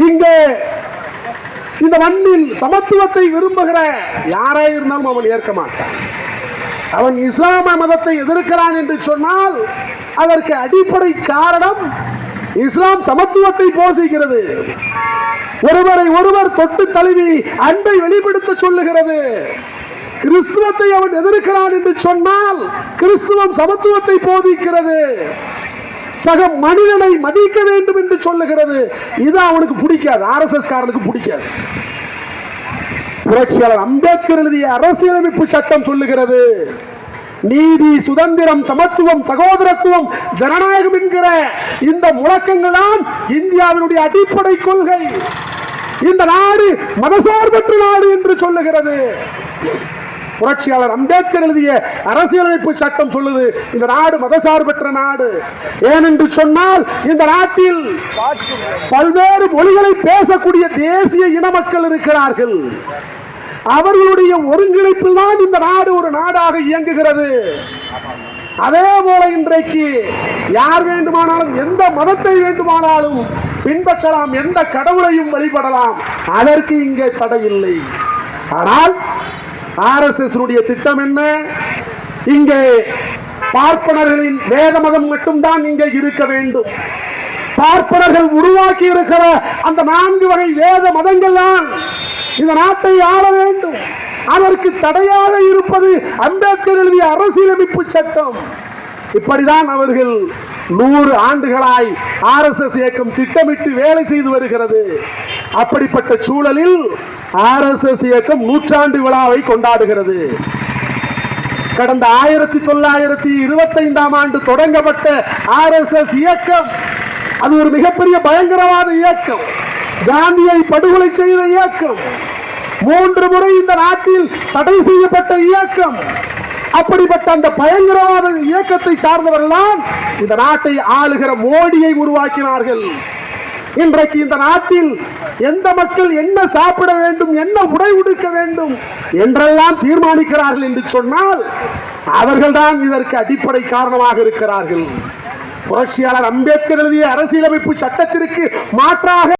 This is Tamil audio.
இங்கே இந்த மண்ணில் சமத்துவத்தை விரும்புகிற யாராக இருந்தாலும் அவன் ஏற்க மாட்டான். அவன் இஸ்லாம மதத்தை எதிர்க்கிறான் என்று சொன்னால் அதற்கு அடிப்படை காரணம் இஸ்லாம் சமத்துவத்தை போதிக்கிறது. ஒருவரை ஒருவர் தொட்டு தழுவி அன்பை வெளிப்படுத்த சொல்லுகிறது. கிறிஸ்துவத்தை அவன் எதிர்க்கிறான் என்று சொன்னால் கிறிஸ்துவம் சமத்துவத்தை போதிக்கிறது. சக மனிதனை மதிக்க வேண்டும் என்று சொல்லுகிறது. இது அவனுக்கு பிடிக்காது, ஆர்எஸ்எஸ் காரனுக்கு பிடிக்காது. புரட்சியாளர் அம்பேத்கர் எழுதிய அரசியலமைப்பு சட்டம் சொல்லுகிறது, நீதி, சுதந்திரம், சமத்துவம், சகோதரத்துவம், ஜனநாயகம் என்கிற இந்த முழக்கங்கள் தான் இந்தியாவினுடைய அடிப்படை கொள்கை. இந்த நாடு மதசார்பற்ற நாடு என்று சொல்லுகிறது. புரட்சியாளர் அம்பேத்கர் எழுதிய அரசியலமைப்பு சட்டம் சொல்லுது இந்த நாடு மதசார்பற்ற நாடு. ஏனென்று சொன்னால் இந்த நாட்டில் பல்வேறு மொழிகளை பேசக்கூடிய தேசிய இன மக்கள் இருக்கிறார்கள். அவர்களுடைய ஒருங்கிணைப்பில் தான் இந்த நாடு ஒரு நாடாக இயங்குகிறது. அதே போல இன்றைக்கு யார் வேண்டுமானாலும் எந்த மதத்தை வேண்டுமானாலும் பின்பற்றலாம், எந்த கடவுளையும் வழிபடலாம், அதற்கு இங்கே தடை இல்லை. ஆனால் ஆர்எஸ்எஸ் திட்டம் என்ன? இங்கே பார்ப்பனர்களின் வேத மதம் மட்டும்தான் இங்கே இருக்க வேண்டும். பார்ப்பனர்கள் உருவாக்கி இருக்கிற அந்த 4 வகை வேத மதங்கள் தான் இந்த நாட்டை ஆள வேண்டும். அதற்கு தடையாக இருப்பது அம்பேத்கர் எழுதிய அரசியலமைப்பு சட்டம். இப்படிதான் அவர்கள் 100 ஆண்டுகளாய் ஆர்எஸ்எஸ் இயக்கம் திட்டமிட்டு வேலை செய்து வருகிறது. அப்படிப்பட்ட சூழலில் ஆர்எஸ்எஸ் இயக்கம் 100ஆண்டு விழாவை கொண்டாடுகிறது. கடந்த 1925ஆம் ஆண்டு தொடங்கப்பட்ட ஆர்எஸ்எஸ் இயக்கம் அது ஒரு மிகப்பெரிய பயங்கரவாத இயக்கம், காந்தியை படுகொலை செய்த இயக்கம், 3 முறை இந்த நாட்டில் தடை செய்யப்பட்ட இயக்கம். அப்படிப்பட்ட அந்த பயங்கரவாத இயக்கத்தை சார்ந்தவர்கள் தான் இந்த நாட்டை ஆளுகிற மோடியை உருவாக்கினார்கள். இன்றைக்கு இந்த நாட்டில் எந்த மக்கள் என்ன சாப்பிட வேண்டும், என்ன உடை உடுக்க வேண்டும் என்றெல்லாம் தீர்மானிக்கிறார்கள் என்று சொன்னால் அவர்கள்தான் இதற்கு அடிப்படை காரணமாக இருக்கிறார்கள். புரட்சியாளர் அம்பேத்கர் எழுதிய அரசியலமைப்பு சட்டத்திற்கு மாற்றாக